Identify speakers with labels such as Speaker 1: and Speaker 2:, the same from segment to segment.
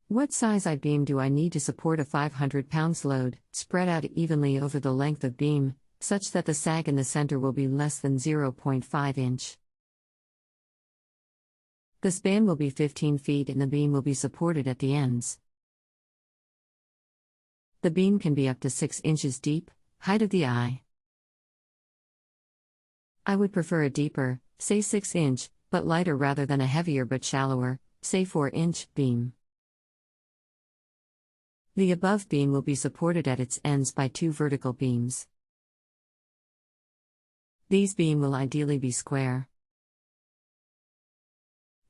Speaker 1: What size I-beam do I need to support a 500 pounds load, spread out evenly over the length of beam, such that the sag in the center will be less than 0.5 inch? The span will be 15 feet and the beam will be supported at the ends. The beam can be up to 6 inches deep, height of the eye. I would prefer a deeper, say 6 inch, but lighter rather than a heavier but shallower, say 4 inch, beam. The above beam will be supported at its ends by 2 vertical beams. These beams will ideally be square.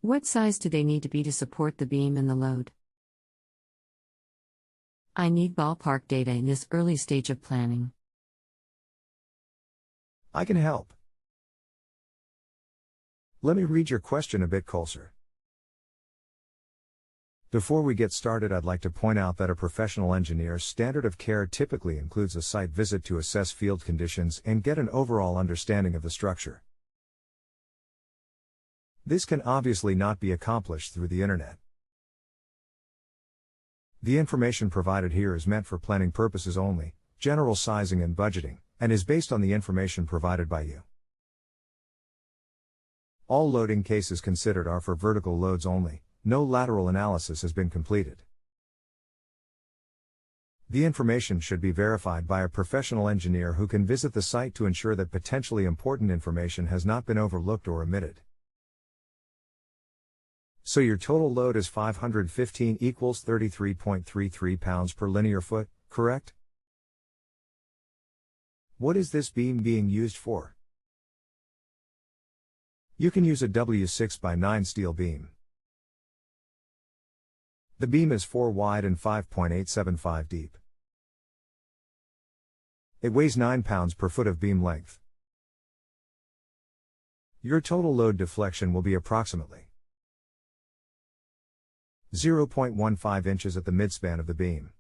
Speaker 1: What size do they need to be to support the beam and the load? I need ballpark data in this early stage of planning.
Speaker 2: I can help. Let me read your question a bit, colser. Before we get started, I'd like to point out that a professional engineer's standard of care typically includes a site visit to assess field conditions and get an overall understanding of the structure. This can obviously not be accomplished through the internet. The information provided here is meant for planning purposes only, general sizing and budgeting, and is based on the information provided by you. All loading cases considered are for vertical loads only. No lateral analysis has been completed. The information should be verified by a professional engineer who can visit the site to ensure that potentially important information has not been overlooked or omitted. So your total load is 515 equals 33.33 pounds per linear foot, correct? What is this beam being used for? You can use a W6x9 steel beam. The beam is 4 wide and 5.875 deep. It weighs 9 pounds per foot of beam length. Your total load deflection will be approximately 0.15 inches at the midspan of the beam.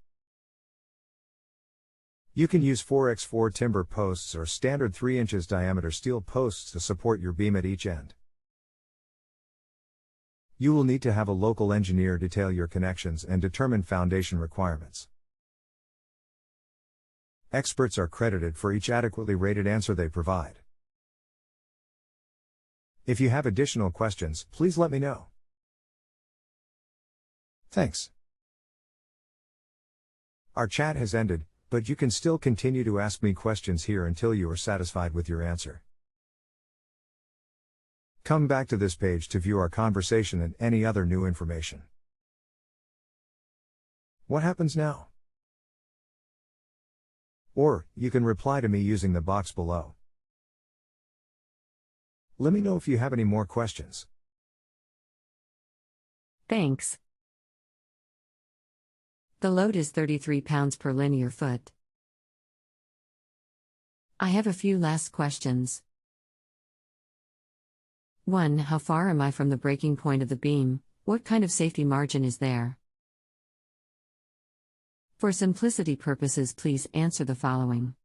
Speaker 2: You can use 4x4 timber posts or standard 3 inches diameter steel posts to support your beam at each end. You will need to have a local engineer detail your connections and determine foundation requirements. Experts are credited for each adequately rated answer they provide. If you have additional questions, please let me know. Thanks. Our chat has ended, but you can still continue to ask me questions here until you are satisfied with your answer. Come back to this page to view our conversation and any other new information. What happens now? Or, you can reply to me using the box below. Let me know if you have any more questions.
Speaker 1: Thanks. The load is 33 pounds per linear foot. I have a few last questions. 1. How far am I from the breaking point of the beam? What kind of safety margin is there? For simplicity purposes, please answer the following.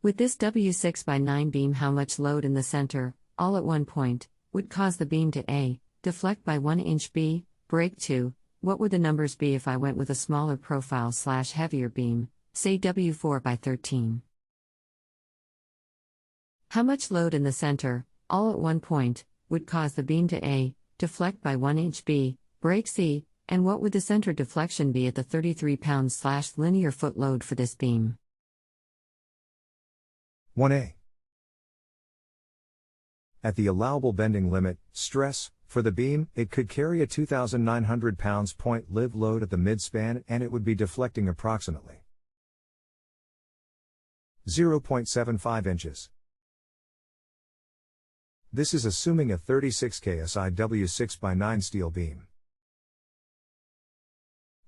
Speaker 1: With this W6x9 beam, how much load in the center, all at one point, would cause the beam to A, deflect by 1 inch, B, break 2, what would the numbers be if I went with a smaller profile / heavier beam, say W4x13? How much load in the center, all at one point, would cause the beam to A, deflect by 1 inch, B, break C, and what would the center deflection be at the 33 pounds / linear foot load for this beam?
Speaker 2: 1A. At the allowable bending limit, stress, for the beam, it could carry a 2,900 pounds point live load at the midspan and it would be deflecting approximately 0.75 inches. This is assuming a 36 KSI W6x9 steel beam.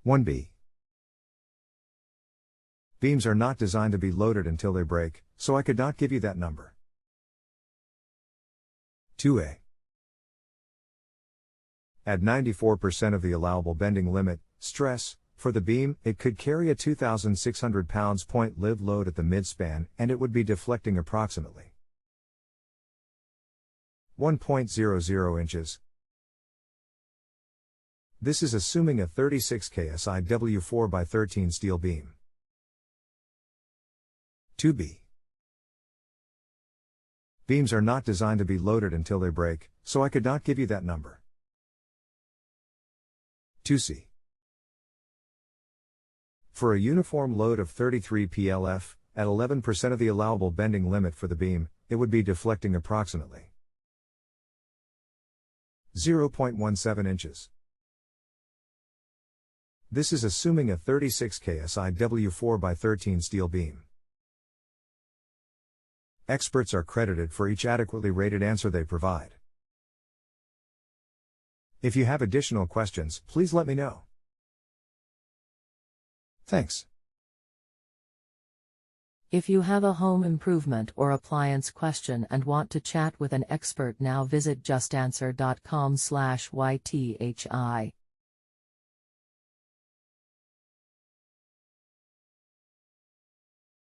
Speaker 2: 1B. Beams are not designed to be loaded until they break, so I could not give you that number. 2A. At 94% of the allowable bending limit, stress, for the beam, it could carry a 2,600 pounds point live load at the midspan and it would be deflecting approximately 1.00 inches. This is assuming a 36 KSIW 4x13 steel beam. 2b. Beams are not designed to be loaded until they break, so I could not give you that number. 2c. For a uniform load of 33 PLF, at 11% of the allowable bending limit for the beam, it would be deflecting approximately 0.17 inches. This is assuming a 36 KSIW 4x13 steel beam. Experts are credited for each adequately rated answer they provide. If you have additional questions, please let me know. Thanks.
Speaker 3: If you have a home improvement or appliance question and want to chat with an expert now, visit justanswer.com/ythi.